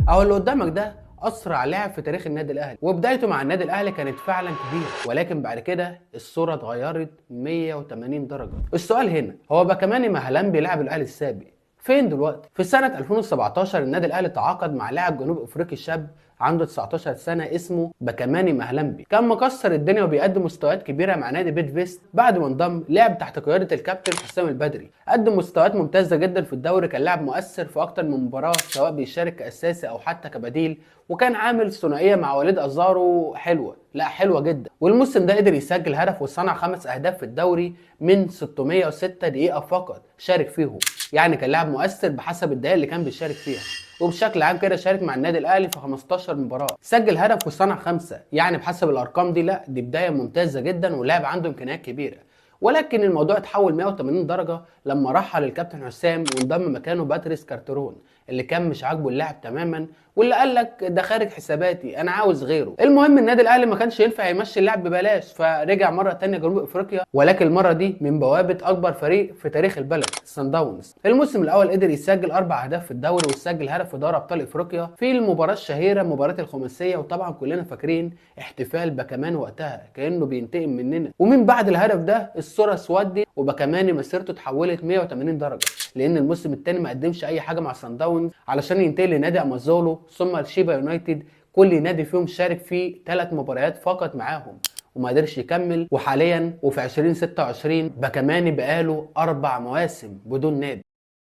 اهو اللي قدامك ده اسرع لاعب في تاريخ النادي الاهلي، وبدايته مع النادي الاهلي كانت فعلا كبيره، ولكن بعد كده الصوره اتغيرت 180 درجه. السؤال هنا هو بكماني مهلان بيلعب الاهلي السابق فين دلوقتي؟ في سنه 2017 النادي الاهلي تعاقد مع لاعب جنوب افريقي شاب عنده 19 سنه اسمه بكماني مهلمبي، كان مكسر الدنيا وبيقدم مستويات كبيره مع نادي بيت فيست. بعد ما انضم لعب تحت قياده الكابتن حسام البدري، قدم مستويات ممتازه جدا في الدوري، كان لاعب مؤثر في اكتر من مباراه سواء بيشارك كاساسي او حتى كبديل، وكان عامل ثنائيه مع وليد ازارو حلوه جدا. والموسم ده قدر يسجل هدف وصنع 5 اهداف في الدوري من 606 دقيقه فقط شارك فيهم، يعني كان لاعب مؤثر بحسب الدقائق اللي كان بيشارك فيها. وبشكل عام كده شارك مع النادي الاهلي في 15 مباراه، سجل هدف وصنع 5، يعني بحسب الارقام دي لا دي بدايه ممتازه جدا ولاعب عنده امكانيات كبيره. ولكن الموضوع اتحول 180 درجه لما رحل الكابتن حسام وانضم مكانه باتريس كارترون اللي كان مش عاجبه اللاعب تماما، واللي قال لك ده خارج حساباتي انا عاوز غيره. المهم النادي الاهلي ما كانش ينفع يمشي اللاعب ببلاش، فرجع مره تانية جنوب افريقيا، ولكن المره دي من بوابه اكبر فريق في تاريخ البلد سان داونز. الموسم الاول قدر يسجل 4 اهداف في الدوري وسجل هدف في دوري ابطال افريقيا في المباراه الشهيره مباراه الخماسيه، وطبعا كلنا فاكرين احتفال بكمان وقتها كانه بينتقم مننا. ومن بعد الهدف ده الصوره اسودت وبكماني مسيرته اتحولت 180 درجه، لان الموسم الثاني ما قدمش اي حاجه مع سان داونز علشان ينتقل لنادي امازولو ثم لشيبا يونايتد، كل نادي فيهم شارك فيه 3 مباريات فقط معاهم وما قدرش يكمل. وحاليا وفي 2026 بكماني بقاله 4 مواسم بدون نادي.